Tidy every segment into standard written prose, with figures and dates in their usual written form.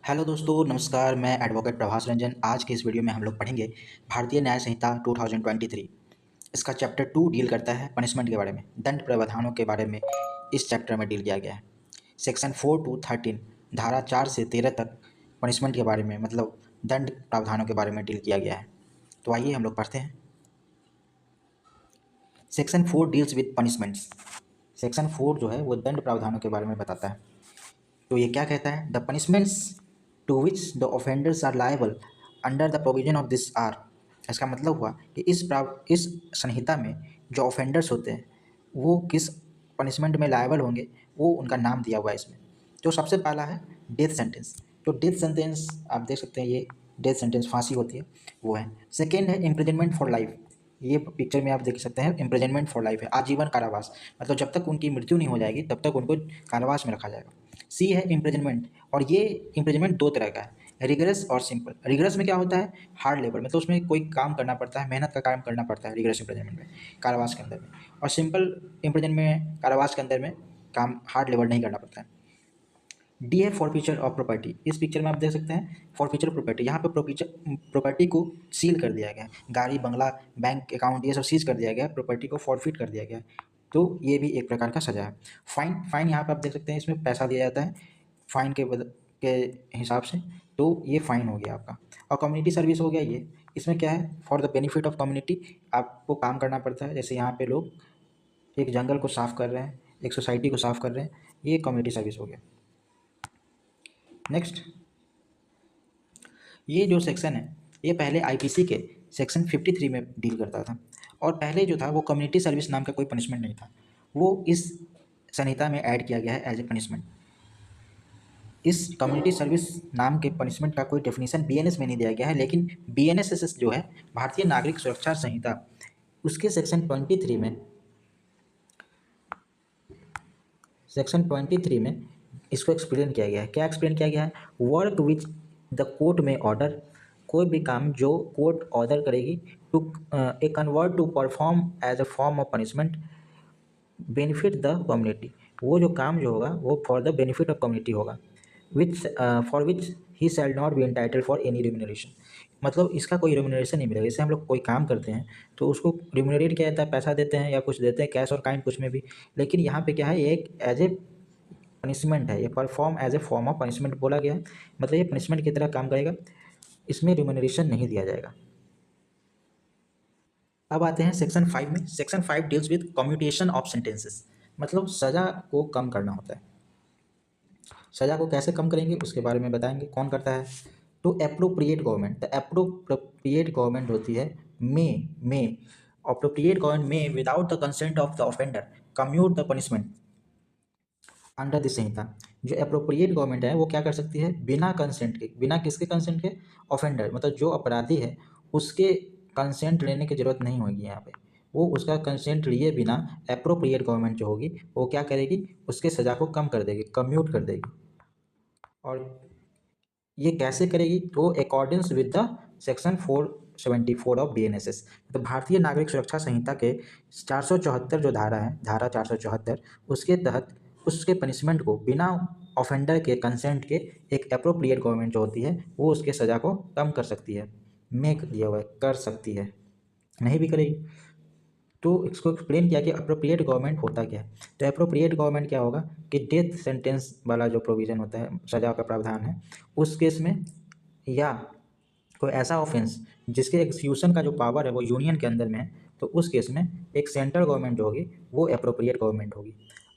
Hello दोस्तों, नमस्कार। मैं एडवोकेट प्रभास रंजन। आज के इस वीडियो में हम लोग पढ़ेंगे भारतीय न्याय संहिता 2023। इसका चैप्टर 2 डील करता है पनिशमेंट के बारे में, दंड प्रावधानों के बारे में। इस चैप्टर में डील किया गया है सेक्शन 4 to 13, धारा 4 से 13 तक पनिशमेंट के बारे में, मतलब दंड प्रावधानों के बारे में डील किया गया है। तो आइए हम लोग पढ़ते हैं। Section 4 deals with punishments. Section 4 जो है वो दंड प्रावधानों के बारे में बताता है। तो ये क्या कहता है? The punishments to which the offenders are liable under the provision of this are. इसका मतलब हुआ कि इस संहिता में जो ऑफेंडर्स होते हैं वो किस पनिशमेंट में लायबल होंगे, वो उनका नाम दिया हुआ है इसमें। तो सबसे पहला है डेथ सेंटेंस। तो डेथ सेंटेंस आप देख सकते हैं, ये डेथ सेंटेंस फांसी होती है, वो है। सेकेंड है इम्प्रिजनमेंट फॉर लाइफ। ये पिक्चर में आप देख सकते हैं, इम्प्रिजनमेंट फॉर लाइफ है, आजीवन कारावास। मतलब जब तक उनकी मृत्यु नहीं हो जाएगी तब तक उनको कारावास में रखा जाएगा। सी है इम्प्रिजनमेंट, और ये इम्प्रिजनमेंट दो तरह का है, रिगरस और सिंपल। रिगरस में क्या होता है? हार्ड लेबर, मतलब उसमें कोई काम करना पड़ता है, मेहनत का काम करना पड़ता है रिगरस इम्प्रिजनमेंट में, कारावास के अंदर में। और सिंपल इम्प्रिजनमेंट में, कारावास के अंदर में काम हार्ड लेबर नहीं करना पड़ता है। डी है फॉरफीचर ऑफ प्रॉपर्टी। इस पिक्चर में आप देख सकते हैं फॉरफीचर प्रॉपर्टी। यहाँ पे प्रॉपर्टी को सील कर दिया गया है, गाड़ी, बंगला, बैंक अकाउंट, ये सब सीज कर दिया गया है, प्रॉपर्टी को फॉरफिट कर दिया गया है। तो ये भी एक प्रकार का सजा है। फाइन, फाइन यहाँ पे आप देख सकते हैं, इसमें पैसा दिया जाता है फाइन के हिसाब से। तो ये फाइन हो गया आपका। और कम्युनिटी सर्विस हो गया ये। इसमें क्या है? For the benefit of community आपको काम करना पड़ता है। जैसे यहाँ पे लोग एक जंगल को साफ कर रहे हैं, एक सोसाइटी को साफ कर रहे हैं, ये कम्युनिटी सर्विस हो गया। नेक्स्ट, ये जो सेक्शन है ये पहले आईपीसी के सेक्शन 53 में डील करता था। और पहले जो था वो कम्युनिटी सर्विस नाम का कोई पनिशमेंट नहीं था, वो इस संहिता में ऐड किया गया है एज ए पनिशमेंट। इस कम्युनिटी सर्विस नाम के पनिशमेंट का कोई डेफिनेशन बीएनएस में नहीं दिया गया है, लेकिन बीएनएसएस जो है, भारतीय नागरिक सुरक्षा संहिता, उसके सेक्शन 23 में इसको एक्सप्लेन किया गया है। क्या एक्सप्लेन किया गया है? वर्क विच द कोर्ट में ऑर्डर, कोई भी काम जो कोर्ट ऑर्डर करेगी to a convert to perform as a form of punishment benefit the community. वो जो काम जो होगा वो for the benefit of community होगा, which for which he shall not be entitle for any remuneration. मतलब इसका कोई रिम्यूनरेशन नहीं मिलेगा। जैसे हम लोग कोई काम करते हैं तो उसको रिम्यूनरेट किया जाता है, पैसा देते हैं या कुछ देते हैं, कैश और काइंड कुछ में भी। लेकिन यहाँ पे क्या है, ये एक एज ए पनिशमेंट है, ये perform as a form of punishment बोला गया है। मतलब ये पनिशमेंट की तरह काम करेगा, इसमें रिम्यूनरेशन नहीं दिया जाएगा। अब आते हैं सेक्शन 5 में। Section 5 deals with commutation of sentences, मतलब सज़ा को कम करना होता है। सज़ा को कैसे कम करेंगे उसके बारे में बताएंगे, कौन करता है? To appropriate government. The appropriate government होती है may appropriate government may without the consent of the offender commute the punishment under the संहिता। जो अप्रोप्रिएट गवर्नमेंट है वो क्या कर सकती है? बिना कंसेंट के, बिना किसके कंसेंट के? ऑफेंडर, मतलब जो अपराधी है उसके कंसेंट लेने की जरूरत नहीं होगी यहाँ पे। वो उसका कंसेंट लिए बिना अप्रोप्रिएट गवर्नमेंट जो होगी वो क्या करेगी? उसके सज़ा को कम कर देगी, कम्यूट कर देगी। और ये कैसे करेगी? तो according with the section 474 of BNSS, तो भारतीय नागरिक सुरक्षा संहिता के 474 जो धारा है, धारा 474, उसके तहत उसके पनिशमेंट को बिना ऑफेंडर के कंसेंट के एक अप्रोप्रिएट गवर्नमेंट जो होती है वो उसके सज़ा को कम कर सकती है। मेक दिया हुआ है, कर सकती है, नहीं भी करेगी। तो इसको एक्सप्लेन किया कि अप्रोप्रिएट गवर्नमेंट होता क्या है। तो अप्रोप्रिएट गवर्नमेंट क्या होगा कि डेथ सेंटेंस वाला जो प्रोविज़न होता है, सजा का प्रावधान है, उस केस में, या कोई ऐसा ऑफेंस जिसके एग्जीक्यूशन का जो पावर है वो यूनियन के अंदर में है, तो उस केस में एक सेंट्रल गवर्नमेंट जो होगी वो अप्रोप्रिएट गवर्नमेंट होगी।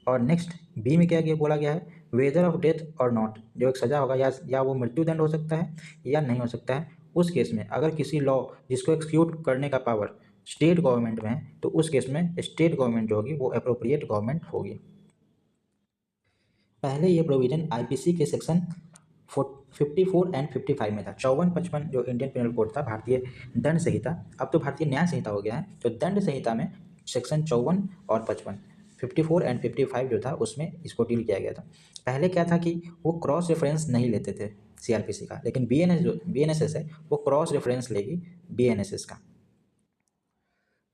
और नेक्स्ट बी में क्या बोला गया है? वेदर ऑफ डेथ और नॉट, जो एक सज़ा होगा या वो मृत्युदंड हो सकता है या नहीं हो सकता है। उस केस में अगर किसी लॉ जिसको एक्सिक्यूट करने का पावर स्टेट गवर्नमेंट में है तो उस केस में स्टेट गवर्नमेंट जो होगी वो अप्रोप्रिएट गवर्नमेंट होगी। पहले ये प्रोविजन आईपीसी के सेक्शन 54 एंड 55 में था। 54-55 जो इंडियन पिनल कोड था, भारतीय दंड संहिता, अब तो भारतीय न्याय संहिता हो गया है। तो दंड संहिता में सेक्शन 54 और 55, 54 एंड 55 जो था उसमें इसको डील किया गया था। पहले क्या था कि वो क्रॉस रेफरेंस नहीं लेते थे सीआरपीसी का, लेकिन बीएनएसएस है वो क्रॉस रेफरेंस लेगी बीएनएसएस का।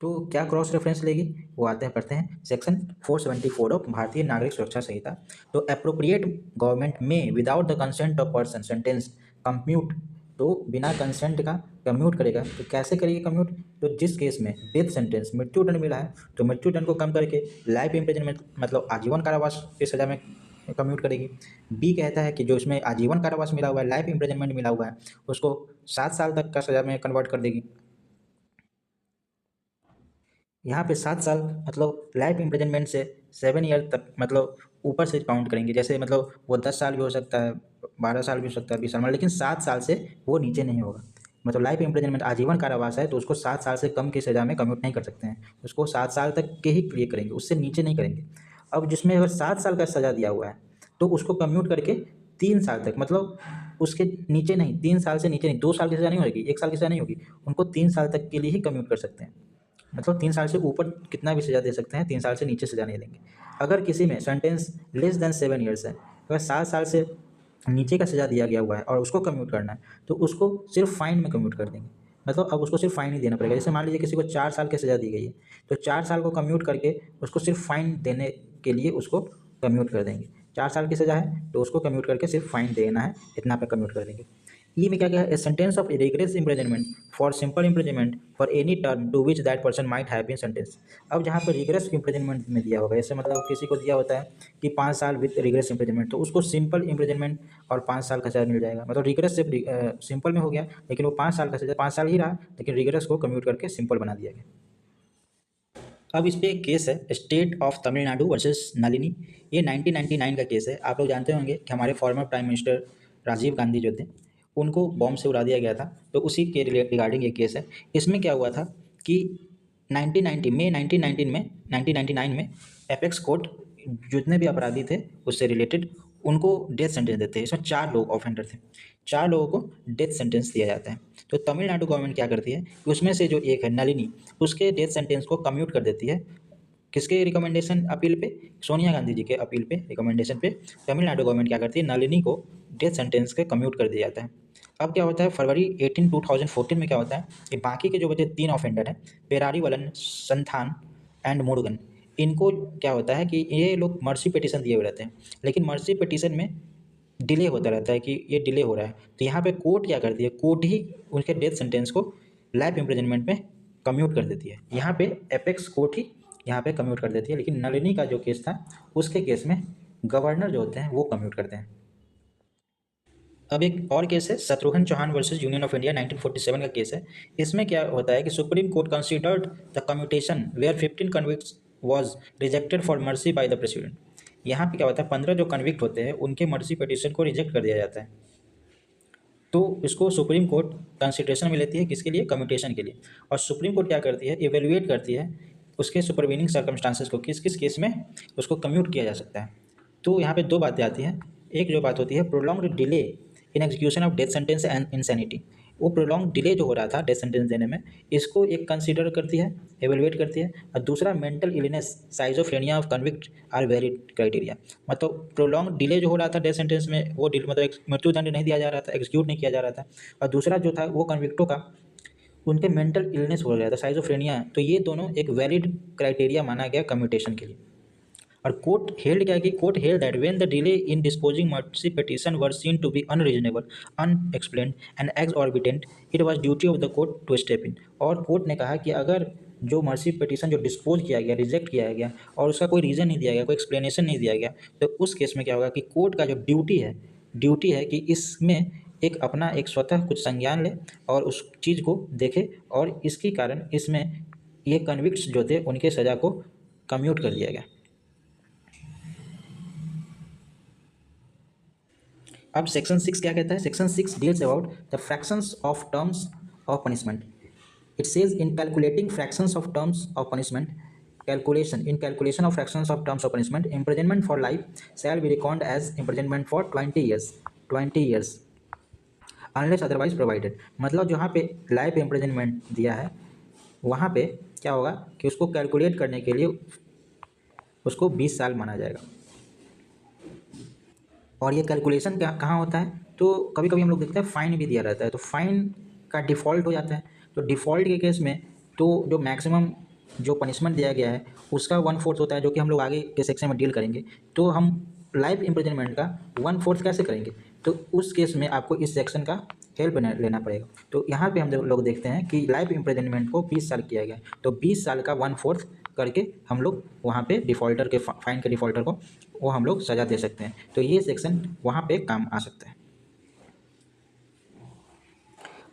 तो क्या क्रॉस रेफरेंस लेगी, वो आते हैं पढ़ते हैं सेक्शन 474 ऑफ भारतीय नागरिक सुरक्षा संहिता। तो appropriate government may without the consent of person sentence compute, तो बिना कंसेंट का कम्यूट करेगा। तो कैसे करेगी कम्यूट, तो जिस केस में डेथ सेंटेंस मृत्यु दंड मिला है तो मृत्यु दंड को कम करके लाइफ इम्प्रिजनमेंट मतलब आजीवन कारावास की सजा में कम्यूट करेगी। बी कहता है कि जो इसमें आजीवन कारावास मिला हुआ है, लाइफ इम्प्रिजनमेंट मिला हुआ है, उसको 7 साल तक का सजा में कन्वर्ट कर देगी। यहाँ पे 7 साल मतलब लाइफ इम्प्रिजनमेंट से 7 ईयर तक मतलब ऊपर से काउंट करेंगे। जैसे मतलब वो 10 साल भी हो सकता है, 12 साल भी हो सकता है, 20 साल में, लेकिन 7 साल से वो नीचे नहीं होगा। मतलब लाइफ इम्प्रिजनमेंट आजीवन कारावास है तो उसको 7 साल से कम की सज़ा में कम्यूट नहीं कर सकते हैं, उसको 7 साल तक के ही लिए करेंगे, उससे नीचे नहीं करेंगे। अब जिसमें अगर 7 साल का सज़ा दिया हुआ है तो उसको कम्यूट करके 3 साल तक, मतलब उसके नीचे नहीं, 3 साल से नीचे नहीं, 2 साल की सज़ा नहीं होगी, 1 साल की सज़ा नहीं होगी, उनको 3 साल तक के लिए ही कम्यूट कर सकते हैं। मतलब 3 साल से ऊपर कितना भी सज़ा दे सकते हैं, 3 साल से नीचे सज़ा नहीं देंगे। अगर किसी में सेंटेंस लेस देन 7 ईयर्स है, अगर 7 साल से नीचे का सज़ा दिया गया हुआ है और उसको कम्यूट करना है तो उसको सिर्फ फाइन में कम्यूट कर देंगे। मतलब अब उसको सिर्फ फाइन ही देना पड़ेगा। जैसे मान लीजिए किसी को 4 साल की सज़ा दी गई है तो 4 साल को कम्यूट करके उसको सिर्फ फाइन देने के लिए उसको कम्यूट कर देंगे। 4 साल की सज़ा है तो उसको कम्यूट करके सिर्फ फाइन देना है, इतना पे कम्यूट कर देंगे। ई में क्या क्या है, a sentence of rigorous imprisonment for simple imprisonment for any term to which that person might have been sentence. अब जहाँ पर रिग्रेस इम्प्रिजनमेंट में दिया होगा, जैसे मतलब किसी को दिया होता है कि 5 साल विद रिग्रेस इम्प्रिजनमेंट, तो उसको सिंपल इम्प्रिजनमेंट और 5 साल का सजा मिल जाएगा। मतलब रिग्रेस सिर्फ सिंपल में हो गया लेकिन वो 5 साल का सजा, 5 साल ही रहा लेकिन रिग्रेस को कम्यूट करके सिंपल बना दिया गया। अब इस पे एक केस है state of Tamil Nadu versus Nalini. ये 1999 का केस है। आप लोग जानते होंगे कि हमारे former prime minister Rajiv Gandhi जो थे उनको बॉम्ब से उड़ा दिया गया था, तो उसी के रिगार्डिंग ये केस है। इसमें क्या हुआ था कि 1990 मई 1919 में 1999 में एपेक्स कोर्ट जितने भी अपराधी थे उससे रिलेटेड उनको डेथ सेंटेंस देते हैं। इसमें 4 लोग ऑफेंडर थे, 4 लोगों को डेथ सेंटेंस दिया जाता है। तो तमिलनाडु गवर्नमेंट क्या करती है कि उसमें से जो एक है नलिनी, उसके डेथ सेंटेंस को कम्यूट कर देती है। किसके रिकमेंडेशन अपील पे, सोनिया गांधी जी के अपील पे रिकमेंडेशन पे तमिलनाडु गवर्नमेंट क्या करती है, नलिनी को डेथ सेंटेंस के कम्यूट कर दिया जाता है। अब क्या होता है फरवरी 2014 में क्या होता है कि बाकी के जो बचे 3 ऑफेंडर हैं, पेरारी वलन, संथान एंड मुरुगन, इनको क्या होता है कि ये लोग मर्सी पिटीशन दिए हुए रहते हैं, लेकिन मर्सी पिटीशन में डिले होता रहता है कि ये डिले हो रहा है। तो यहाँ पे कोर्ट क्या करती है, कोर्ट ही उनके डेथ सेंटेंस को लाइफ इम्प्रिजनमेंट में कम्यूट कर देती है। यहाँ पे एपेक्स कोर्ट ही यहाँ पे कम्यूट कर देती है, लेकिन नलिनी का जो केस था उसके केस में गवर्नर जो होते हैं वो कम्यूट करते हैं। अब एक और केस है Shatrughan Chauhan versus Union of India 1947 का केस है। इसमें क्या होता है कि Supreme Court considered the commutation where 15 convicts was rejected for mercy by the president. यहाँ पे क्या होता है 15 जो कन्विक्ट होते हैं उनके मर्सी पिटीशन को रिजेक्ट कर दिया जाता है, तो इसको सुप्रीम कोर्ट कंसिडरेशन में लेती है, किसके लिए, कम्यूटेशन के लिए। और सुप्रीम कोर्ट क्या करती है, इवेल्युएट करती है उसके सुपरवीनिंग सर्कमस्टांसेस को, किस किस केस में उसको कम्यूट किया जा सकता है। तो यहाँ पे 2 बातें आती हैं। एक जो बात होती है prolonged delay in execution of death sentence and insanity, वो प्रोलॉन्ग डिले जो हो रहा था डेथ सेंटेंस देने में, इसको एक कंसीडर करती है, एवेलुएट करती है। और दूसरा mental illness, schizophrenia of convict are valid criteria. मतलब प्रोलॉन्ग डिले जो हो रहा था डेथ सेंटेंस में, वो मतलब एक मृत्युदंड नहीं दिया जा रहा था, एग्जीक्यूट नहीं किया जा रहा था। और दूसरा जो था वो कन्विक्टों का उनके मेंटल इलनेस हो गया था, साइजोफ्रेनिया, तो ये दोनों एक वैलिड क्राइटेरिया माना गया कम्यूटेशन के लिए। और कोर्ट हेल्ड क्या कि court held that when the delay in disposing mercy petition were seen to be unreasonable, unexplained and exorbitant, it was duty of the court to step in. और court ने कहा कि अगर जो मर्सी पिटीशन जो dispose किया गया, reject किया गया और उसका कोई रीज़न नहीं दिया गया, कोई एक्सप्लेनेशन नहीं दिया गया, तो उस केस में क्या होगा कि कोर्ट का जो ड्यूटी है कि इसमें एक अपना एक स्वतः कुछ संज्ञान ले और उस चीज़ को देखे, और इसके कारण इसमें ये कन्विक्ट्स जो थे उनके सज़ा को कम्यूट कर दिया गया। अब सेक्शन 6 क्या कहता है, section 6 deals about the fractions of terms of punishment. It says in calculating fractions of terms of punishment, calculation of fractions of terms of punishment, imprisonment for life shall be reckoned as imprisonment for 20 years unless otherwise provided। मतलब जहाँ पे life imprisonment दिया है वहाँ पे क्या होगा कि उसको कैलकुलेट करने के लिए उसको 20 साल माना जाएगा। और ये कैलकुलेशन क्या कहाँ होता है, तो कभी कभी हम लोग देखते हैं फाइन भी दिया रहता है, तो फाइन का डिफ़ॉल्ट हो जाता है। तो डिफ़ॉल्ट के केस में तो जो मैक्सिमम जो पनिशमेंट दिया गया है उसका 1/4 होता है, जो कि हम लोग आगे के सेक्शन में डील करेंगे। तो हम लाइफ इम्प्रिजनमेंट का 1/4 कैसे करेंगे, तो उस केस में आपको इस सेक्शन का हेल्प लेना पड़ेगा। तो यहाँ पे हम लोग देखते हैं कि लाइफ इम्प्रिजनमेंट को 20 साल किया गया, तो 20 साल का 1/4 करके हम लोग वहाँ पे डिफ़ॉल्टर के फाइन के डिफ़ॉल्टर को वो हम लोग सज़ा दे सकते हैं। तो ये सेक्शन वहाँ पे काम आ सकता है।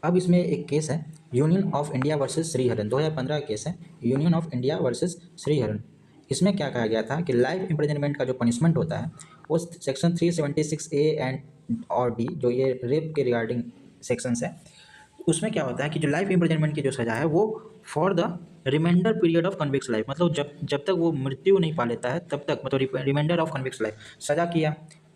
अब इसमें एक केस है union of India versus Sriharan, 2015 का केस है union of India versus Sriharan. इसमें क्या कहा गया था कि लाइफ इम्प्रिजनमेंट का जो पनिशमेंट होता है वो सेक्शन 376A एंड और डी, जो ये रेप के रिगार्डिंग सेक्शंस है, उसमें क्या होता है कि जो लाइफ इम्प्रिजनमेंट की जो सज़ा है वो for the reminder period of convicts life, मतलब जब तक वो मृत्यु नहीं पा लेता है तब तक, मतलब रिमाइंडर ऑफ कन्विक्स लाइफ,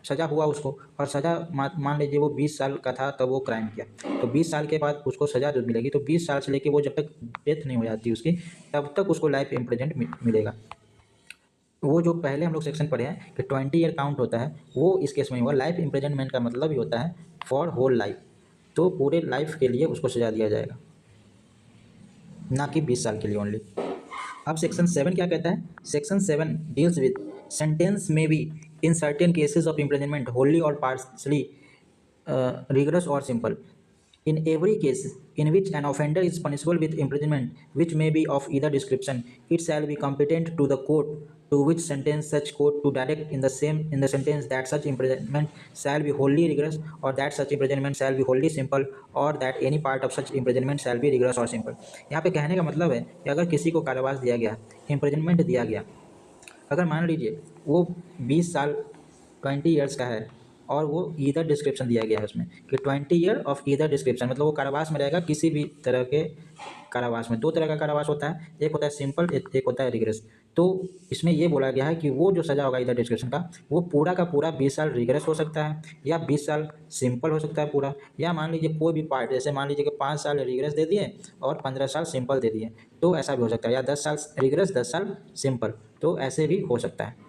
सज़ा हुआ उसको, और सज़ा मान लीजिए वो 20 साल का था तब वो क्राइम किया, तो 20 साल के बाद उसको सज़ा जो मिलेगी, तो 20 साल से लेके वो जब तक डेथ नहीं हो जाती उसकी तब तक उसको लाइफ इम्प्रिजनमेंट मिलेगा। वो जो पहले हम लोग सेक्शन पढ़े हैं कि 20 ईयर काउंट होता है, वो इस केस में हुआ। लाइफ इम्प्रिजनमेंट का मतलब ही होता है फॉर होल लाइफ, तो पूरे लाइफ के लिए उसको सज़ा दिया जाएगा, ना कि 20 साल के लिए ओनली। अब सेक्शन 7 क्या कहता है? सेक्शन 7 डील्स विद सेंटेंस में be in certain cases of imprisonment Holi और partially rigorous or simple. In every case in which an offender is punishable with imprisonment, which may be of either description, it shall be competent to the court to which sentence such court to direct in the sentence that such imprisonment shall be wholly rigorous, or that such imprisonment shall be wholly simple, or that any part of such imprisonment shall be rigorous or simple. यहाँ पे कहने का मतलब है कि अगर किसी को कारावास दिया गया, इम्प्रिजनमेंट दिया गया, अगर मान लीजिए वो 20 साल 20 ईयर्स का है और वो ईदर डिस्क्रिप्शन दिया गया है उसमें कि 20 ईयर ऑफ ईदर डिस्क्रिप्शन, मतलब वो कारावास में रहेगा, किसी भी तरह के कारावास में। 2 तरह का कारावास होता है, एक होता है सिंपल, एक होता है रिगरस। तो इसमें ये बोला गया है कि वो जो सज़ा होगा ईदर डिस्क्रिप्शन का, वो पूरा का पूरा 20 साल रिगरस हो सकता है या 20 साल सिंपल हो सकता है पूरा, या मान लीजिए कोई भी पार्ट, जैसे मान लीजिए कि 5 साल रिगरस दे दिए और 15 साल सिंपल दे दिए, तो ऐसा भी हो सकता है, या 10 साल रिगरस 10 साल सिंपल, तो ऐसे भी हो सकता है।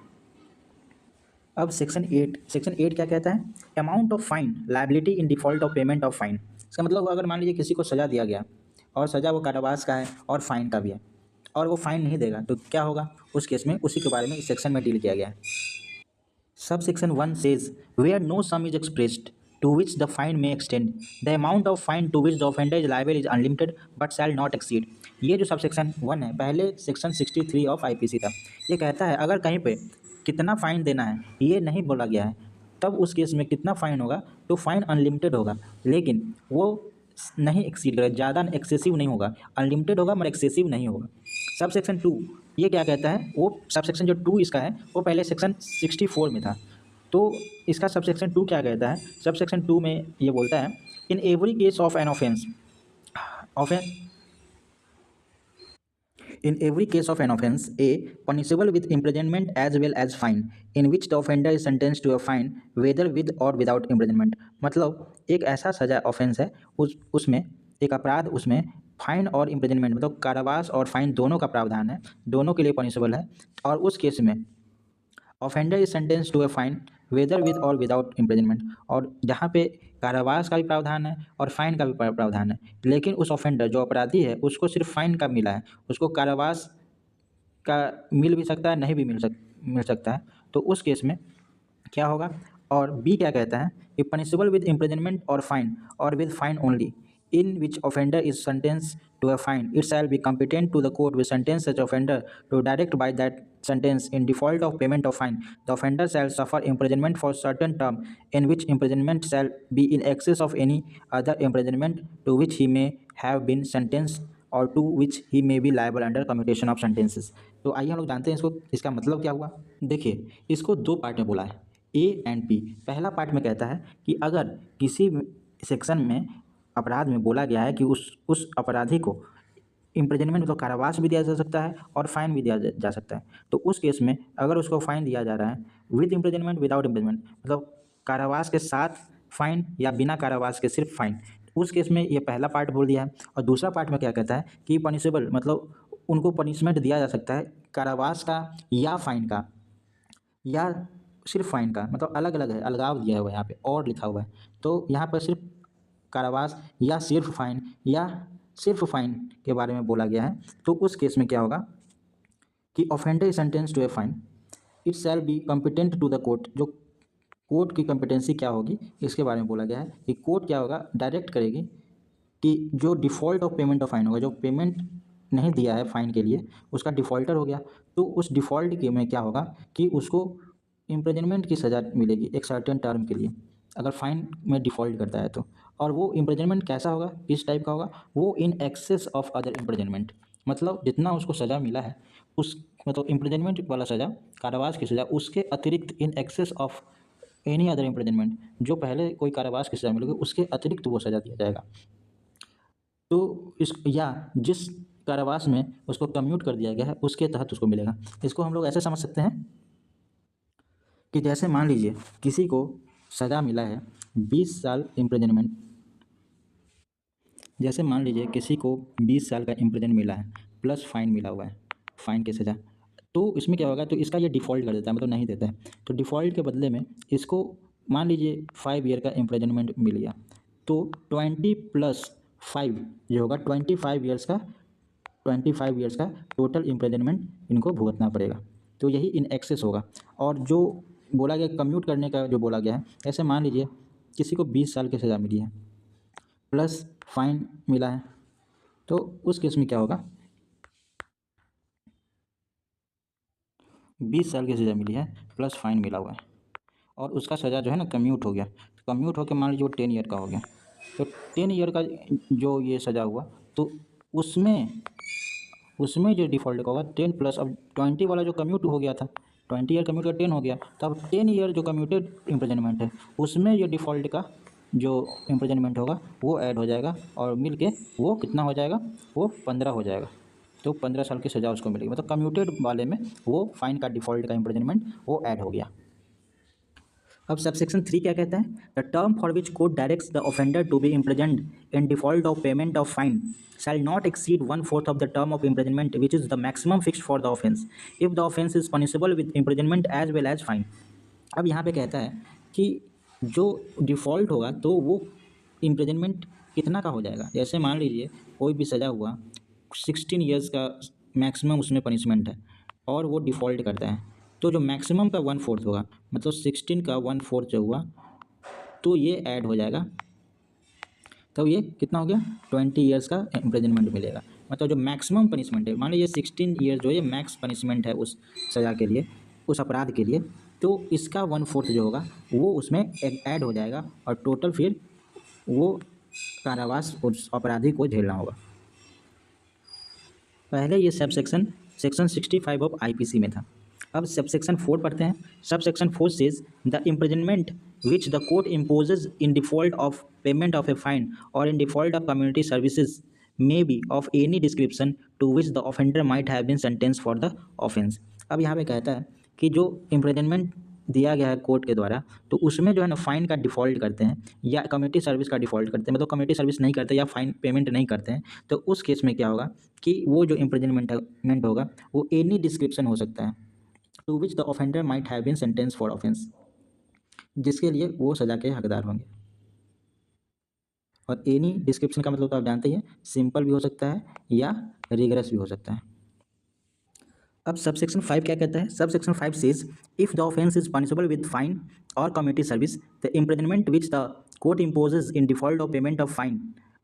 अब सेक्शन 8 क्या कहता है? Amount of fine liability in default of payment of fine. इसका मतलब अगर मान लीजिए किसी को सज़ा दिया गया और सज़ा वो कारावास का है और फाइन का भी है, और वो फाइन नहीं देगा, तो क्या होगा उस केस में, उसी के बारे में इस सेक्शन में डील किया गया है। सब section 1 says where no sum is expressed to which the fine may extend, the amount of fine to which the offender is liable is unlimited but shall not exceed। ये जो सब section 1 है, पहले section 63 of IPC था। ये कहता है अगर कहीं पे कितना फ़ाइन देना है ये नहीं बोला गया है, तब उस केस में कितना फ़ाइन होगा, तो फाइन अनलिमिटेड होगा, लेकिन वो नहीं एक्सीड करेगा, ज़्यादा एक्सेसिव नहीं होगा, अनलिमिटेड होगा मगर एक्सेसिव नहीं होगा। सब सेक्शन 2 ये क्या कहता है? वो सब सेक्शन जो 2 इसका है वो पहले सेक्शन 64 में था, तो इसका सब सेक्शन 2 क्या कहता है? सब सेक्शन 2 में ये बोलता है in every case of an offence of an In every case of an offence, A punishable with imprisonment as well as fine, in which the offender is sentenced to a fine whether with or without imprisonment। मतलब एक ऐसा सजा offence है उसमें एक अपराध, उसमें fine और इम्प्रिजनमेंट मतलब कारावास और फाइन दोनों का प्रावधान है, दोनों के लिए पनिशेबल है, और उस केस में offender is sentence to a fine whether with or without imprisonment, और जहाँ पे कारावास का भी प्रावधान है और फाइन का भी प्रावधान है, लेकिन उस ऑफेंडर जो अपराधी है उसको सिर्फ फाइन का मिला है, उसको कारावास का मिल भी सकता है, नहीं भी मिल सकता है, तो उस केस में क्या होगा? और बी क्या कहता है कि पनिशेबल विद इम्प्रिजनमेंट और फाइन और with fine only, in which offender is sentenced to a fine, it shall be competent to the court which sentence such offender to direct by that sentence in default of payment of fine, the offender shall suffer imprisonment for certain term, in which imprisonment shall be in excess of any other imprisonment to which he may have been sentenced or to which he may be liable under commutation of sentences। तो आइए हम लोग जानते हैं इसको, इसका मतलब क्या हुआ। देखिए इसको 2 पार्ट में बोला है, ए एंड बी। पहला पार्ट में कहता है कि अगर किसी सेक्शन में अपराध में बोला गया है कि उस अपराधी को इम्प्रिजनमेंट मतलब कारावास भी दिया जा सकता है और फाइन भी दिया जा सकता है, तो उस केस में अगर उसको फाइन दिया जा रहा है विद इम्प्रिजनमेंट विदाउट इम्प्रिजनमेंट, मतलब कारावास के साथ फाइन या बिना कारावास के सिर्फ फाइन, उस केस में ये पहला पार्ट बोल दिया है। और दूसरा पार्ट में क्या कहता है कि पनिशेबल मतलब उनको पनिशमेंट दिया जा सकता है कारावास का या फाइन का या सिर्फ फाइन का, मतलब अलग अलग है, अलगाव दिया हुआ है यहाँ पे और लिखा हुआ है, तो यहाँ पर सिर्फ कारावास या सिर्फ फाइन के बारे में बोला गया है, तो उस केस में क्या होगा कि offender is sentence to a fine, it shall be competent to the court. जो कोर्ट की कॉम्पिटेंसी क्या होगी इसके बारे में बोला गया है कि कोर्ट क्या होगा, डायरेक्ट करेगी कि जो default of payment of fine होगा, जो पेमेंट नहीं दिया है फाइन के लिए उसका डिफ़ॉल्टर हो गया, तो उस डिफ़ॉल्ट के में क्या होगा कि उसको इम्प्रिजनमेंट की सज़ा मिलेगी एक सर्टेन टर्म के लिए, अगर फाइन में डिफ़ॉल्ट करता है तो। और वो इम्प्रिजनमेंट कैसा होगा, किस टाइप का होगा, वो in excess of other imprisonment, मतलब जितना उसको सज़ा मिला है उस, मतलब इम्प्रिजनमेंट वाला सज़ा, कारावास की सज़ा, उसके अतिरिक्त in excess of any other imprisonment, जो पहले कोई कारावास की सज़ा मिलेगी उसके अतिरिक्त वो सज़ा दिया जाएगा। तो इस या जिस कारावास में उसको कम्यूट कर दिया गया है उसके तहत उसको मिलेगा। इसको हम लोग ऐसे समझ सकते हैं कि जैसे मान लीजिए किसी को सज़ा मिला है 20 साल इम्प्रिजनमेंट, जैसे मान लीजिए किसी को 20 साल का इम्प्रिजन मिला है प्लस फाइन मिला हुआ है, फाइन की सज़ा, तो इसमें क्या होगा, तो इसका ये डिफ़ॉल्ट कर देता है, मतलब नहीं देता है, तो डिफ़ॉल्ट के बदले में इसको मान लीजिए 5 ईयर का इम्प्रिजनमेंट मिल गया, तो 20+5 जो होगा 25 ईयर्स का टोटल इम्प्रिजनमेंट इनको भुगतना पड़ेगा। तो यही इन एक्सेस होगा। और जो बोला गया कम्यूट करने का जो बोला गया है, ऐसे मान लीजिए किसी को 20 साल की सज़ा मिली है प्लस फाइन मिला है, तो उस केस में क्या होगा, 20 साल की सज़ा मिली है प्लस फाइन मिला हुआ है और उसका सज़ा जो है ना कम्यूट हो गया, तो कम्यूट होकर मान लीजिए वो 10 ईयर का हो गया, तो 10 ईयर का जो ये सज़ा हुआ, तो उसमें उसमें जो डिफ़ॉल्ट का होगा 10 प्लस, अब 20 वाला जो कम्यूट हो गया था, 20 ईयर कम्यूट का 10 हो गया, तो अब 10 ईयर जो कम्यूटेड इम्प्रिजनमेंट है उसमें ये डिफ़ॉल्ट का जो इम्प्रिजनमेंट होगा वो ऐड हो जाएगा और मिल के वो कितना हो जाएगा, वो 15 हो जाएगा। तो 15 साल की सज़ा उसको मिलेगी, मतलब कम्यूटेड वाले में वो फाइन का डिफ़ॉल्ट का इम्प्रिजनमेंट वो ऐड हो गया। अब सबसेक्शन 3 क्या कहता है, the term for which court directs the offender to be imprisoned in default of payment of fine shall not exceed 1/4 of the term of imprisonment, which is the maximum fixed for the offence, if the offence is punishable with imprisonment as well as fine। अब यहाँ पे कहता है कि जो default होगा तो वो इम्प्रिजनमेंट कितना का हो जाएगा, जैसे मान लीजिए कोई भी सज़ा हुआ 16 ईयर्स का मैक्सिमम उसमें पनिशमेंट है और वो डिफ़ॉल्ट करता है, तो जो मैक्सिमम का 1/4 होगा, मतलब 16 का 1/4 जो हुआ तो ये ऐड हो जाएगा, तो ये कितना हो गया, 20 ईयर्स का इम्प्रिजनमेंट मिलेगा। मतलब जो मैक्सिमम पनिशमेंट है, मान लीजिए 16 ईयर जो ये मैक्स पनिशमेंट है उस सज़ा के लिए, उस अपराध के लिए, तो इसका 1/4 जो होगा वो उसमें ऐड हो जाएगा और टोटल फिर वो कारावास उस अपराधी को झेलना होगा। पहले ये सब सेक्शन 65 ऑफ आईपीसी में था। अब सब सेक्शन 4 पढ़ते हैं। Subsection 4 says the imprisonment which the court imposes in default of payment of a fine or in default of community services may be of any description to which the offender might have been sentence for the offence. अब यहाँ पे कहता है कि जो imprisonment दिया गया है कोर्ट के द्वारा, तो उसमें जो है ना फाइन का डिफ़ॉल्ट करते हैं या कम्युनिटी सर्विस का डिफ़ॉल्ट करते हैं, मतलब कम्युनिटी सर्विस नहीं करते या फाइन पेमेंट नहीं करते हैं, तो उस केस में क्या होगा कि वो जो इम्प्रिजनमेंट होगा वो एनी डिस्क्रिप्शन हो सकता है to which the offender might have been sentence for offence, जिसके लिए वो सज़ा के हकदार होंगे। और एनी डिस्क्रिप्शन का मतलब तो आप जानते ही हैं, सिंपल भी हो सकता है या रिगरस भी हो सकता है। अब सबसेक्शन 5 क्या कहता है, subsection 5 says if the offence is punishable with fine or community service the imprisonment which the court imposes in default of payment of fine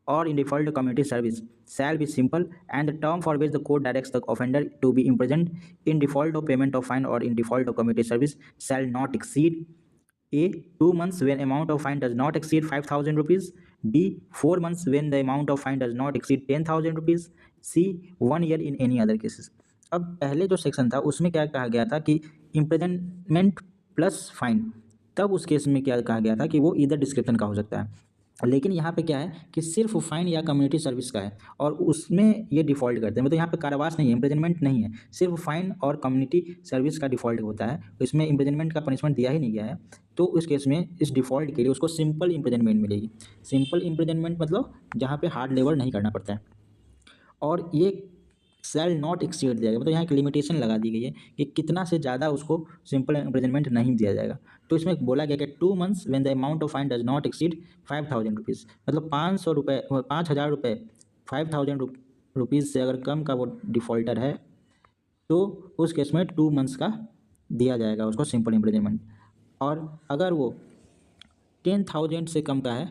or in default of community service shall be simple, and the term for which the court directs the offender to be imprisoned in default of payment of fine or in default of community service shall not exceed a 2 months when amount of fine does not exceed 5,000 rupees, b 4 months when the amount of fine does not exceed 10,000 rupees, c 1 year in any other cases। अब पहले जो section था उसमें क्या कहा गया था कि इम्प्रिजनमेंट प्लस फाइन, तब उस केस में क्या कहा गया था कि वो इधर डिस्क्रिप्शन का हो सकता है, लेकिन यहाँ पे क्या है कि सिर्फ फाइन या कम्युनिटी सर्विस का है और उसमें ये डिफ़ॉल्ट करते हैं, मतलब यहाँ पे कारावास नहीं है, इम्प्रिजनमेंट नहीं है, सिर्फ फाइन और कम्युनिटी सर्विस का डिफ़ॉल्ट होता है, तो इसमें इम्प्रिजनमेंट का पनिशमेंट दिया ही नहीं गया है, तो उस केस में इस डिफ़ॉल्ट के लिए उसको सिंपल इम्प्रिजनमेंट मिलेगी। सिंपल इम्प्रिजनमेंट मतलब जहाँ पे हार्ड लेबर नहीं करना पड़ता है, और ये शैल नॉट एक्सीड दिया गया, मतलब यहाँ एक लिमिटेशन लगा दी गई है कि कितना से ज़्यादा उसको सिंपल इम्प्रिजनमेंट नहीं दिया जाएगा। तो इसमें बोला गया कि 2 months when the amount of fine does not exceed 5,000 rupees, मतलब 500 रुपये, 5,000 रुपये, 5,000 रुपीज़ से अगर कम का वो डिफ़ॉल्टर है तो उस केस में 2 मंथ्स का दिया जाएगा उसको सिंपल इम्प्रिजनमेंट। और अगर वो 10,000 से कम का है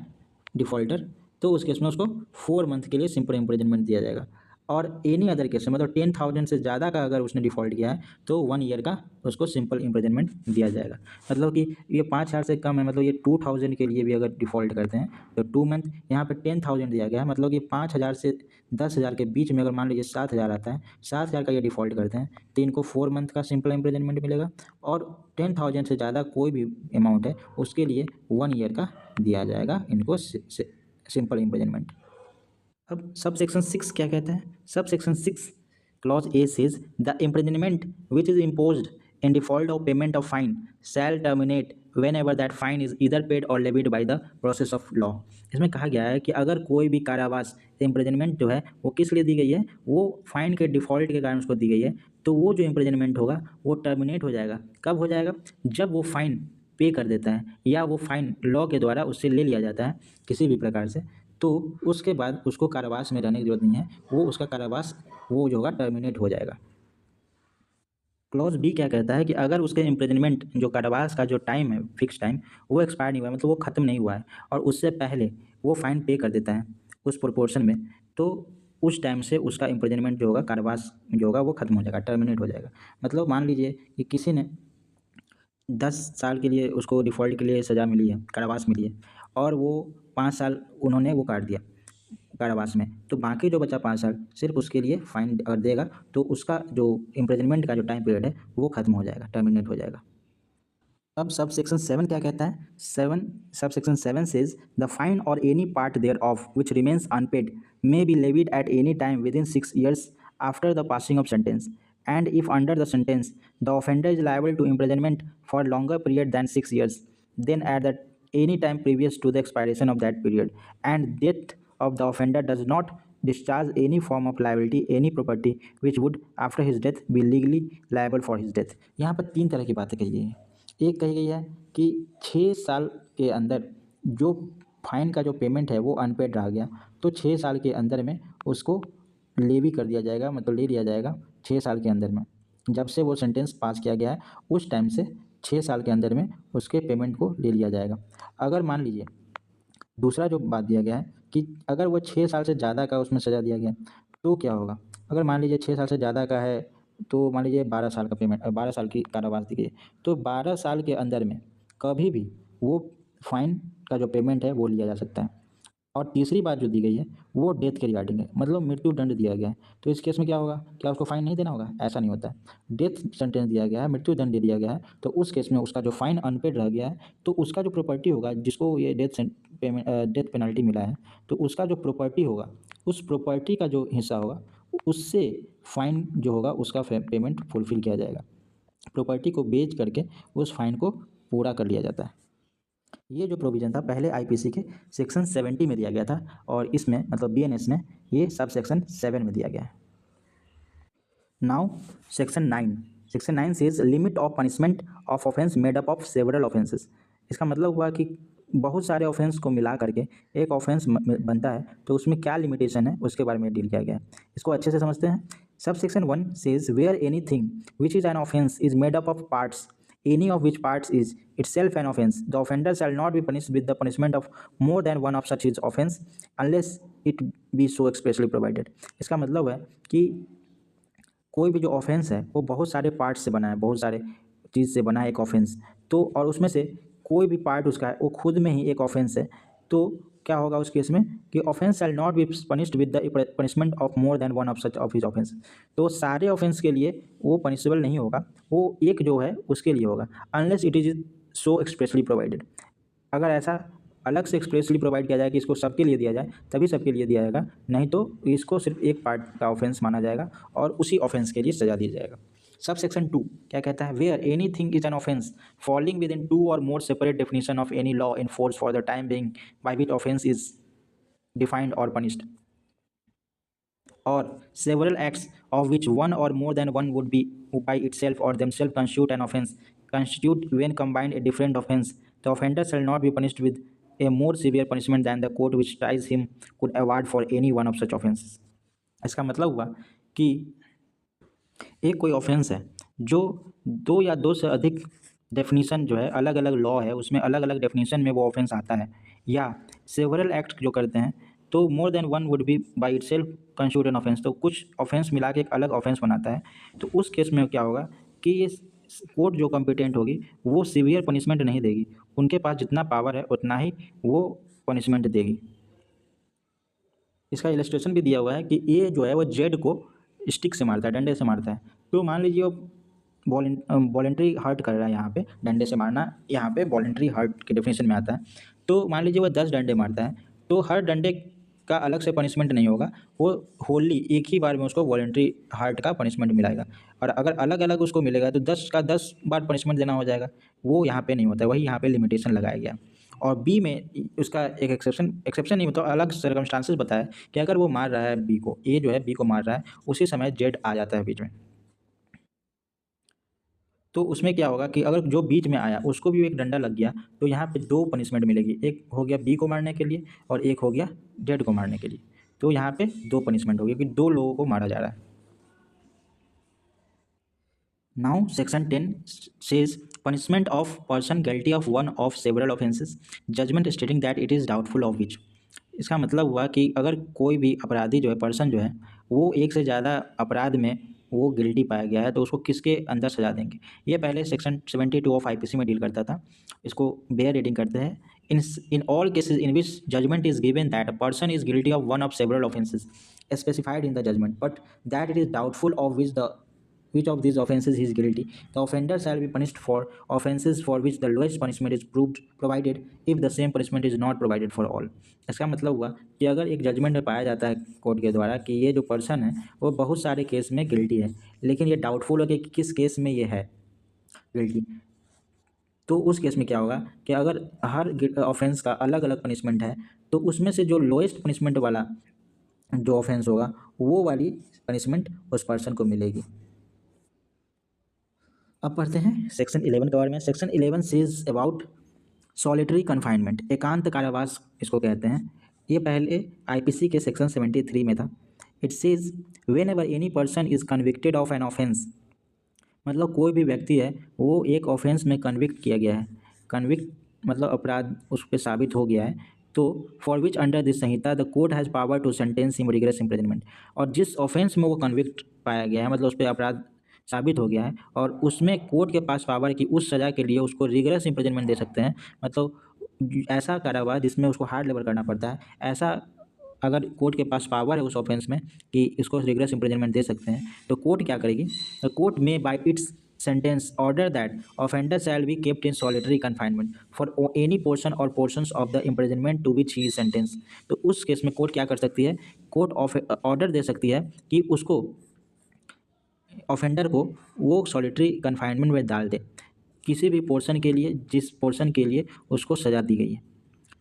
डिफ़ॉल्टर, तो उस केस में उसको 4 मंथ के लिए सिंपल इम्प्रिजनमेंट दिया जाएगा। और एनी अदर केस में मतलब 10,000 से ज़्यादा का अगर उसने डिफ़ॉल्ट किया है तो 1 ईयर का उसको सिंपल इम्प्रिजनमेंट दिया जाएगा। मतलब कि ये 5,000 से कम है, मतलब ये 2,000 के लिए भी अगर डिफ़ॉल्ट करते हैं तो 2 मंथ, यहाँ पे 10,000 दिया गया है, मतलब कि 5,000 से 10,000 के बीच में अगर मान लीजिए 7,000 आता है, 7,000 का ये डिफ़ॉल्ट करते हैं तो इनको 4 मंथ का सिंपल इम्प्रिजनमेंट मिलेगा। और 10,000 से ज़्यादा कोई भी अमाउंट है उसके लिए 1 ईयर का दिया जाएगा इनको सिंपल इम्प्रिजनमेंट। अब सब सेक्शन 6 क्या कहता है? सब section 6 clause A says the imprisonment which is imposed in default of payment of fine shall terminate whenever that fine is either paid or levied by the process of law. इसमें कहा गया है कि अगर कोई भी कारावास imprisonment जो है वो किस लिए दी गई है, वो फाइन के डिफॉल्ट के कारण उसको दी गई है, तो वो जो इम्प्रिजनमेंट होगा वो टर्मिनेट हो जाएगा। कब हो जाएगा? जब वो फाइन पे कर देता है या वो फाइन लॉ के द्वारा उससे ले लिया जाता है किसी भी प्रकार से, तो उसके बाद उसको कारावास में रहने की ज़रूरत नहीं है, वो उसका कारावास वो जो होगा टर्मिनेट हो जाएगा। क्लॉज बी क्या कहता है कि अगर उसके इम्प्रिजनमेंट जो कारावास का जो टाइम है फिक्स टाइम वो एक्सपायर नहीं हुआ है, मतलब वो ख़त्म नहीं हुआ है और उससे पहले वो फाइन पे कर देता है उस प्रोपोर्शन में, तो उस टाइम से उसका इम्प्रिजनमेंट जो होगा कारावास जो होगा वो ख़त्म हो जाएगा, टर्मिनेट हो जाएगा। मतलब मान लीजिए कि किसी ने 10 साल के लिए उसको डिफ़ॉल्ट के लिए सज़ा मिली है, कारावास मिली है, और वो 5 साल उन्होंने वो काट दिया कारावास में, तो बाकी जो बचा 5 साल सिर्फ उसके लिए फाइन अगर देगा तो उसका जो इम्प्रिजनमेंट का जो टाइम पीरियड है वो खत्म हो जाएगा, टर्मिनेट हो जाएगा। अब सब सेक्शन 7 क्या कहता है? Sub section 7 says the fine or any part thereof which remains unpaid may be levied at any time within 6 years after the passing of sentence, and if under the sentence the offender is liable to imprisonment for longer period than 6 years, then at that any time previous to the expiration of that period, and death of the offender does not discharge any form of liability any property which would after his death be legally liable for his death। यहाँ पर 3 तरह की बातें कही गई हैं। एक कही गई है कि 6 साल के अंदर जो फाइन का जो पेमेंट है वो अनपेड रह गया, तो 6 साल के अंदर में उसको लेवी कर दिया जाएगा, मतलब ले लिया जाएगा 6 साल के अंदर में। जब से वो सेंटेंस पास किया गया है उस टाइम से 6 साल के अंदर में उसके पेमेंट को ले लिया जाएगा। अगर मान लीजिए दूसरा जो बात दिया गया है कि अगर वो 6 साल से ज़्यादा का उसमें सज़ा दिया गया तो क्या होगा? अगर मान लीजिए 6 साल से ज़्यादा का है तो मान लीजिए 12 साल का पेमेंट, 12 साल की कारावास दी गई है, तो 12 साल के अंदर में कभी भी वो फाइन का जो पेमेंट है वो लिया जा सकता है। और तीसरी बात जो दी गई है वो डेथ के रिगार्डिंग है, मतलब मृत्यु दंड दिया गया है, तो इस केस में क्या होगा? क्या उसको फाइन नहीं देना होगा? ऐसा नहीं होता है। डेथ सेंटेंस दिया गया है, मृत्यु दंड दे दिया गया है, तो उस केस में उसका जो फाइन अनपेड रह गया है तो उसका जो प्रॉपर्टी होगा जिसको ये डेथ पेनल्टी मिला है, तो उसका जो प्रॉपर्टी होगा उस प्रॉपर्टी का जो हिस्सा होगा उससे फाइन जो होगा उसका पेमेंट फुलफिल किया जाएगा। प्रॉपर्टी को बेच करके उस फाइन को पूरा कर लिया जाता है। ये जो प्रोविज़न था पहले आईपीसी के सेक्शन 70 में दिया गया था और इसमें मतलब बीएनएस में ये सब सेक्शन 7 में दिया गया है। Now section 9 says limit of punishment of offence made up of several offences. इसका मतलब हुआ कि बहुत सारे ऑफेंस को मिला करके एक ऑफेंस बनता है, तो उसमें क्या लिमिटेशन है उसके बारे में डील किया गया है। इसको अच्छे से समझते हैं। सब section 1 says wear anything which is an offence is made up of parts any of which parts is itself an offense, the offender shall not be punished with the punishment of more than one of such his offense unless it be so expressly provided। इसका मतलब है कि कोई भी जो offence है वो बहुत सारे पार्ट से बना है, बहुत सारे चीज़ से बना है एक ऑफेंस, तो और उसमें से कोई भी पार्ट उसका है वो खुद में ही एक ऑफेंस है, तो क्या होगा उस केस में कि offence shell not be punished with the punishment of more than one of such of his offence. तो सारे ऑफेंस के लिए वो पनिशेबल नहीं होगा, वो एक जो है उसके लिए होगा, unless it is so expressly provided. अगर ऐसा अलग से एक्सप्रेसली प्रोवाइड किया जाए कि इसको सबके लिए दिया जाए तभी सबके लिए दिया जाएगा, नहीं तो इसको सिर्फ एक पार्ट का ऑफेंस माना जाएगा और उसी ऑफेंस के लिए सजा दिया जाएगा। सब सेक्शन 2 क्या कहता है? Where anything is an offence falling within 2 or more separate definition of any law in force for the time being by which offence is defined or punished, or several acts of which one or more than one would be by itself or themselves constitute an offense, constitute when combined a different offense, the offender shall not be punished with a more severe punishment than the court which tries him could award for any one of such offenses। इसका मतलब हुआ कि एक कोई offence है जो दो या दो से अधिक डेफिनीशन जो है, अलग अलग लॉ है उसमें अलग अलग डेफिनीशन में वो ऑफेंस आता है, या सेवरल एक्ट जो करते हैं, तो more than one would be by it self constitute an offence, तो कुछ ऑफेंस मिला के एक अलग ऑफेंस बनाता है। तो उस केस में क्या होगा कि ये कोर्ट जो कॉम्पिटेंट होगी वो सीवियर पनिशमेंट नहीं देगी, उनके पास जितना पावर है उतना ही वो पनिशमेंट देगी। इसका इलस्ट्रेशन भी दिया हुआ है कि ए जो है वो जेड को स्टिक से मारता है, डंडे से मारता है। तो मान लीजिए वो वॉलेंट्री हर्ट कर रहा है, यहाँ पे डंडे से मारना यहाँ पे वॉलेंट्री हर्ट के डेफिनेशन में आता है। तो मान लीजिए वो 10 डंडे मारता है, तो हर डंडे का अलग से पनिशमेंट नहीं होगा, वो होली एक ही बार में उसको वॉलेंट्री हर्ट का पनिशमेंट मिलेगा। और अगर अलग अलग उसको मिलेगा तो 10 का 10 बार पनिशमेंट देना हो जाएगा, वो यहाँ पे नहीं होता है, वही यहाँ पे लिमिटेशन लगाया गया। और बी में उसका एक एक्सेप्शन नहीं, मतलब अलग सर्कमस्टांसेस बताया कि अगर वो मार रहा है बी को, ए जो है बी को मार रहा है, उसी समय जेड आ जाता है बीच में। तो उसमें क्या होगा कि अगर जो बीच में आया उसको भी एक डंडा लग गया, तो यहाँ पे दो पनिशमेंट मिलेगी, एक हो गया बी को मारने के लिए और एक हो गया जेड को मारने के लिए। तो यहाँ पे दो पनिशमेंट होगी कि दो लोगों को मारा जा रहा है। Now, Section 10 says punishment of person guilty of one of several offences, judgment stating that it is doubtful of which। इसका मतलब हुआ कि अगर कोई भी अपराधी जो है, पर्सन जो है, वो एक से ज़्यादा अपराध में वो गिल्टी पाया गया है, तो उसको किसके अंदर सजा देंगे। ये पहले सेक्शन 72 ऑफ आईपीसी में डील करता था। इसको बेयर रीडिंग करते हैं। In all cases in which judgement is given that a person is guilty of one of several offences specified in the judgment, but that it is doubtful of which of these offences he is guilty, the offender shall be punished for offences for which the lowest punishment is provided if the same punishment is not provided for all। इसका मतलब हुआ कि अगर एक judgement में पाया जाता है कोर्ट के द्वारा कि ये जो पर्सन है वो बहुत सारे केस में गिल्टी है, लेकिन ये डाउटफुल हो कि किस केस में ये है गिल्टी, तो उस केस में क्या होगा कि अगर हर ऑफेंस का अलग अलग पनिशमेंट है, तो उसमें से जो लोएस्ट पनिशमेंट वाला जो ऑफेंस होगा वो वाली पनिशमेंट उस पर्सन को मिलेगी। अब पढ़ते हैं सेक्शन 11 के बारे में। Section 11 says about solitary confinement, एकांत कारावास इसको कहते हैं। ये पहले आईपीसी के सेक्शन 73 में था। It says when ever any person is convicted of an offence, मतलब कोई भी व्यक्ति है वो एक ऑफेंस में कन्विक्ट किया गया है, कन्विक्ट मतलब अपराध उस पर साबित हो गया है, तो for which under this Sanhita the court has power to sentence him rigorous imprisonment. और जिस ऑफेंस में वो कन्विक्ट पाया गया है, मतलब उस पर अपराध साबित हो गया है, और उसमें कोर्ट के पास पावर है कि उस सज़ा के लिए उसको रिगरस इम्प्रिजनमेंट दे सकते हैं, मतलब ऐसा कारावास जिसमें उसको हार्ड लेबर करना पड़ता है, ऐसा अगर कोर्ट के पास पावर है उस ऑफेंस में कि इसको रिगरस इम्प्रिजनमेंट दे सकते हैं, तो कोर्ट क्या करेगी, द कोर्ट में bye it's sentence order that offender shall be kept in solitary confinement for any portion or portions of the imprisonment to which he is sentenced। तो उस केस में court क्या कर सकती है, कोर्ट ऑर्डर दे सकती है कि उसको ऑफेंडर को वो सॉलिटरी कन्फाइनमेंट में डाल दे किसी भी पोर्शन के लिए जिस पोर्शन के लिए उसको सज़ा दी गई है,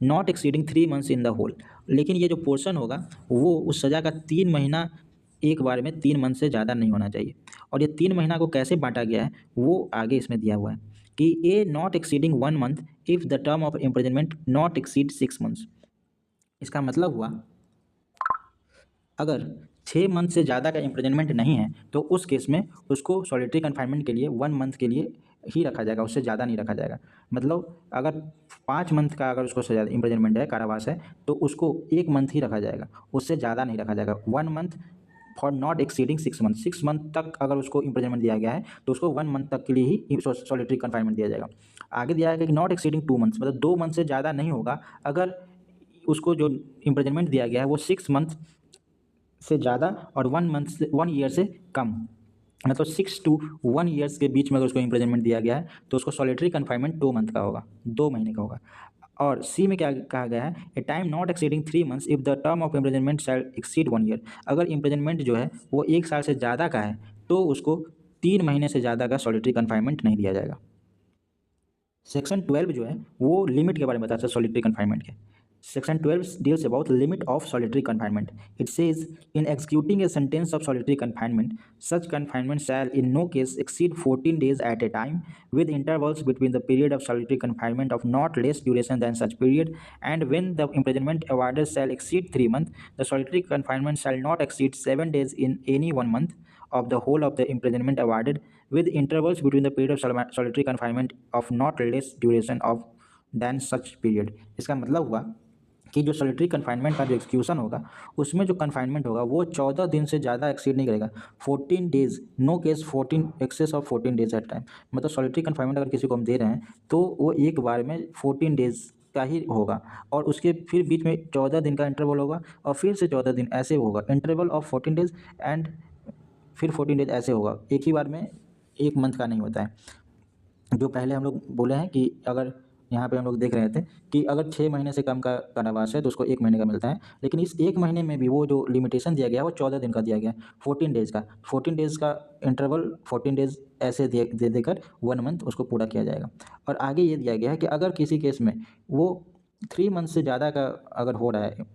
not exceeding 3 months in the whole. लेकिन ये जो पोर्शन होगा वो उस सज़ा का 3 महीना एक बार में 3 मंथ से ज़्यादा नहीं होना चाहिए। और ये 3 महीना को कैसे बांटा गया है वो आगे इसमें दिया हुआ है कि a not exceeding 1 month if the term of imprisonment not exceed 6 months. इसका मतलब हुआ अगर 6 मंथ से ज़्यादा का इम्प्रिजनमेंट नहीं है तो उस केस में उसको सॉलिटरी कन्फाइनमेंट के लिए 1 मंथ के लिए ही रखा जाएगा, उससे ज़्यादा नहीं रखा जाएगा। मतलब अगर 5 मंथ का अगर उसको सजा इम्प्रिजनमेंट है, कारावास है, तो उसको 1 मंथ ही रखा जाएगा, उससे ज़्यादा नहीं रखा जाएगा। 1 month for not exceeding 6 month, 6 month तक अगर उसको इम्प्रिजनमेंट दिया गया है तो उसको 1 मंथ तक के लिए ही सॉलिटरी कन्फाइनमेंट दिया जाएगा। आगे दिया गया कि नॉट एक्सीडिंग 2 मंथ्स, मतलब 2 मंथ से ज़्यादा नहीं होगा अगर उसको जो इम्प्रिजनमेंट दिया गया है वो 6 मंथ से ज़्यादा और 1 ईयर से कम, मतलब 6 to 1 ईयर्स के बीच में अगर उसको इम्प्रिजनमेंट दिया गया है तो उसको सॉलिटरी कन्फाइनमेंट 2 मंथ का होगा, 2 महीने का होगा। और सी में क्या कहा गया है, a time not exceeding 3 months if the term of imprisonment shall exceed 1 year. अगर इम्प्रिजनमेंट जो है वो 1 साल से ज़्यादा का है तो उसको 3 महीने से ज़्यादा का सॉलिटरी कन्फाइनमेंट नहीं दिया जाएगा। सेक्शन 12 जो है वो लिमिट के बारे में बताता है सॉलिटरी कन्फाइनमेंट के। Section 12 deals about limit of solitary confinement. It says, in executing a sentence of solitary confinement, such confinement shall in no case exceed 14 days at a time, with intervals between the period of solitary confinement of not less duration than such period. And when the imprisonment awarded shall exceed 3 months, the solitary confinement shall not exceed 7 days in any 1 month, of the whole of the imprisonment awarded with intervals between the period of solitary confinement of not less duration of than such period। इसका मतलब हुआ कि जो solitary confinement का जो execution होगा उसमें जो कन्फाइनमेंट होगा वो 14 दिन से ज़्यादा एक्सीड नहीं करेगा। 14 days, no case 14 excess of 14 days at time. मतलब सॉलिटरी कन्फाइनमेंट अगर किसी को हम दे रहे हैं तो वो एक बार में 14 डेज का ही होगा और उसके फिर बीच में 14 दिन का इंटरवल होगा और फिर से 14 दिन ऐसे होगा, इंटरवल ऑफ 14 डेज एंड फिर 14 डेज ऐसे होगा, एक ही बार में एक मंथ का नहीं होता है। जो पहले हम लोग बोले हैं कि अगर यहाँ पे हम लोग देख रहे थे कि अगर 6 महीने से कम का कारावास है तो उसको 1 महीने का मिलता है, लेकिन इस 1 महीने में भी वो जो लिमिटेशन दिया गया है वो 14 दिन का दिया गया है, 14 डेज़ का। 14 डेज़ का इंटरवल 14 डेज़ ऐसे दे देकर 1 मंथ उसको पूरा किया जाएगा। और आगे ये दिया गया है कि अगर किसी केस में वो 3 मंथ से ज़्यादा का अगर हो रहा है,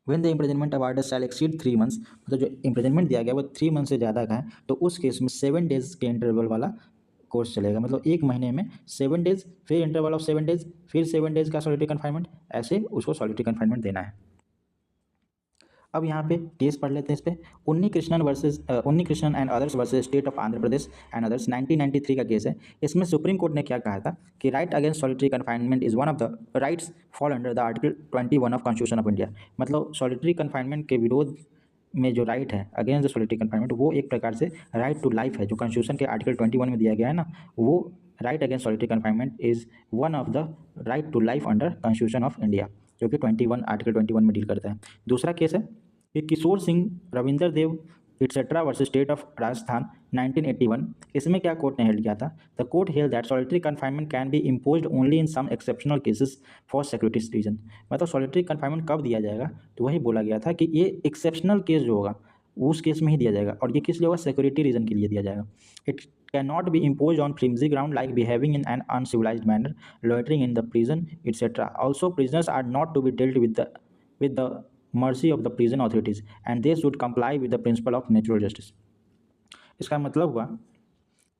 when the imprisonment award shall exceed 3 months, मतलब जो इम्प्रिजनमेंट दिया गया वो 3 मंथ से ज़्यादा का है तो उस केस में 7 डेज़ के इंटरवल वाला कोर्स चलेगा। मतलब 1 महीने में 7 डेज़, फिर इंटरवल ऑफ 7 डेज़, फिर 7 डेज़ का सॉलिटरी कन्फाइनमेंट, ऐसे उसको सॉलिटरी कन्फाइनमेंट देना है। अब यहाँ पे केस पढ़ लेते हैं इस पे। उन्नी Krishnan and others versus state of Andhra Pradesh and others 1993 का केस है। इसमें सुप्रीम कोर्ट ने क्या कहा था कि right against solitary confinement is one of the rights fall under the article 21 of constitution of India. मतलब सॉलिटरी कन्फाइनमेंट के विरोध में जो राइट है अगेंस्ट द सॉलिटरी कन्फाइनमेंट वो एक प्रकार से राइट टू लाइफ है, जो कॉन्स्टिट्यूशन के आर्टिकल 21 में दिया गया है ना, वो right against solitary confinement is one of the right to life under constitution of India, जो कि 21 आर्टिकल 21 में डील करता है। दूसरा केस है कि Kishore Singh, Ravinder Dev etcetera versus state of Rajasthan 1981। इसमें क्या कोर्ट ने हेल्ड किया था? The court held that solitary confinement can be imposed only in some exceptional cases for security reason. मतलब सॉलिटरी कन्फाइनमेंट कब दिया जाएगा? तो वही बोला गया था कि ये एक्सेप्शनल केस जो होगा उस केस में ही दिया जाएगा, और ये किस लिए होगा? सिक्योरिटी रीजन के लिए दिया जाएगा। It can not be impose on flimsy ground like behaving in an uncivilised manner, loitering in the prison, etc. Also, prisoners are not to be dealt with the mercy of the prison authorities and they should comply with the principle of natural justice। इसका मतलब हुआ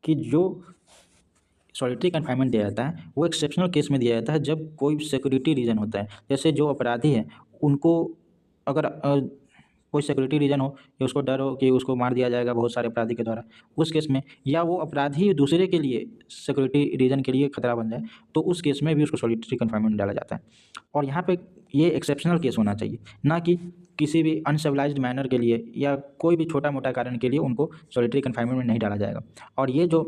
कि जो solitary confinement दिया जाता है वो exceptional case में दिया जाता है जब कोई सिक्योरिटी रीज़न होता है। जैसे जो अपराधी है उनको अगर कोई सिक्योरिटी रीज़न हो या उसको डर हो कि उसको मार दिया जाएगा बहुत सारे अपराधी के द्वारा, उस केस में, या वो अपराधी दूसरे के लिए सिक्योरिटी रीज़न के लिए खतरा बन जाए, तो उस केस में भी उसको सॉलिटरी कन्फाइनमेंट डाला जाता है। और यहाँ पे ये एक्सेप्शनल केस होना चाहिए, ना कि किसी भी अनसिविलाइज्ड मैनर के लिए या कोई भी छोटा मोटा कारण के लिए उनको सॉलिटरी कन्फाइनमेंट में नहीं डाला जाएगा। और ये जो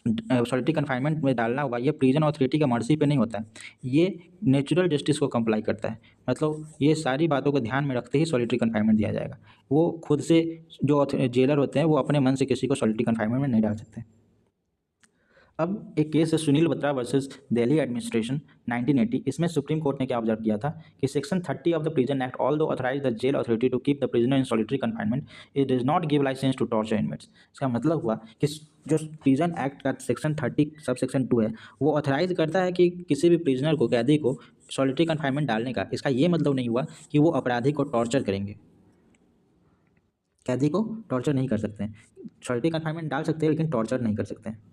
सॉलिटरी कन्फाइनमेंट में डालना होगा ये प्रिजन अथॉरिटी का मर्जी पे नहीं होता है, ये नेचुरल जस्टिस को कंप्लाई करता है। मतलब ये सारी बातों को ध्यान में रखते ही सॉलिटरी कन्फाइनमेंट दिया जाएगा। वो खुद से जो जेलर होते हैं वो अपने मन से किसी को सॉलिटरी कन्फाइनमेंट में नहीं डाल सकते। अब एक केस है सुनील बत्रा वर्सेस दिल्ली एडमिनिस्ट्रेशन 1980। इसमें सुप्रीम कोर्ट ने क्या ऑब्जर्व किया था कि section 30 of the prison act although authorise the jail authority to keep the prisoner in solitary confinement, it does not give licence to torture inmates. इसका मतलब हुआ कि जो प्रिजन एक्ट का सेक्शन 30 सब सेक्शन 2 है वो ऑथराइज करता है कि किसी भी प्रिजनर को, कैदी को सॉलिटरी कन्फाइनमेंट डालने का। इसका ये मतलब नहीं हुआ कि वो अपराधी को टॉर्चर करेंगे, कैदी को टॉर्चर नहीं कर सकते हैं। सॉलिटरी कन्फाइनमेंट डाल सकते हैं लेकिन टॉर्चर नहीं कर सकते हैं।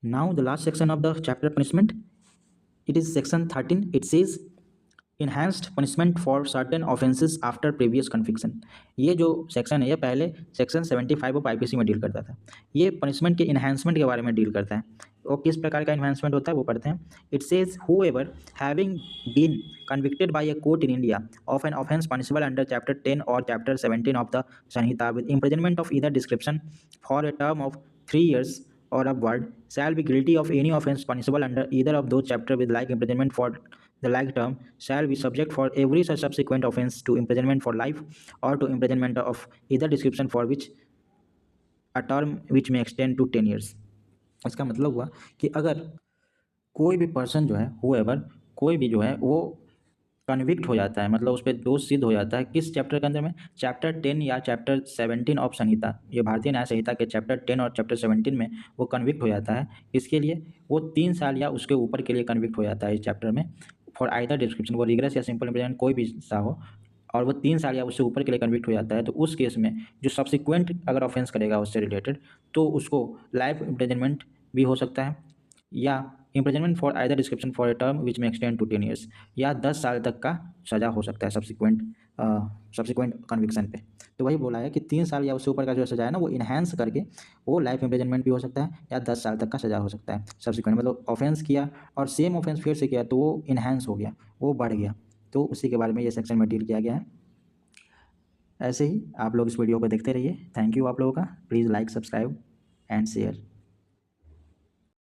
Now the last section of the chapter punishment, it is section 13. It says enhanced punishment for certain offenses after previous conviction। ये जो सेक्शन है ये पहले सेक्शन 75 ऑफ आईपीसी में डील करता था। ये पनिशमेंट के इन्हांसमेंट के बारे में डील करता है। और किस प्रकार का इन्हांसमेंट होता है वो पढ़ते हैं। It says whoever having been convicted by a court in India of an offence punishable under chapter 10 or chapter 17 of the Sanhita with imprisonment of either description for a term of 3 years or upward shall be guilty of any offence punishable under either of those chapters with like imprisonment for the like term shall be subject for every such subsequent offence to imprisonment for life or to imprisonment of either description for which a term which may extend to 10 years। इसका मतलब हुआ कि अगर कोई भी person जो है whoever, कोई भी जो है वो कन्विक्ट हो जाता है, मतलब उस पर दोष सिद्ध हो जाता है, किस चैप्टर के अंदर में? चैप्टर 10 या चैप्टर 17 ऑफ संहिता, ये भारतीय न्याय संहिता के चैप्टर 10 और चैप्टर 17 में वो कन्विक्ट हो जाता है। इसके लिए वो 3 साल या उसके ऊपर के लिए कन्विक्ट हो जाता है इस चैप्टर में। फॉर आइदर डिस्क्रिप्शन, वो रिग्रेस या सिंपल इम्प्रिजनमेंट कोई भी सा हो, और वो 3 साल या उससे ऊपर के लिए कन्विक्ट हो जाता है, तो उस केस में जो सब्सिक्वेंट अगर ऑफेंस करेगा उससे रिलेटेड तो उसको लाइफ इम्प्रिजनमेंट भी हो सकता है, या imprisonment for either description for a term which में एक्सटेंड टू 10 ईयर्स, या 10 साल तक का सज़ा हो सकता है सब्सिक्वेंट सब्सिक्वेंट कन्विक्शन पे। तो वही बोला है कि 3 साल या उससे ऊपर का जो सज़ा है ना, वो इन्हेंस करके वो लाइफ इम्प्रिजनमेंट भी हो सकता है या 10 साल तक का सज़ा हो सकता है। सब्सिक्वेंट मतलब ऑफेंस किया और सेम ऑफेंस फिर से किया तो वो इन्हेंस हो गया, वो बढ़ गया, तो उसी के बारे में ये सेक्शन में डील किया गया है। ऐसे ही आप लोग इस वीडियो को देखते रहिए। थैंक यू आप लोगों का। Please like, subscribe and share.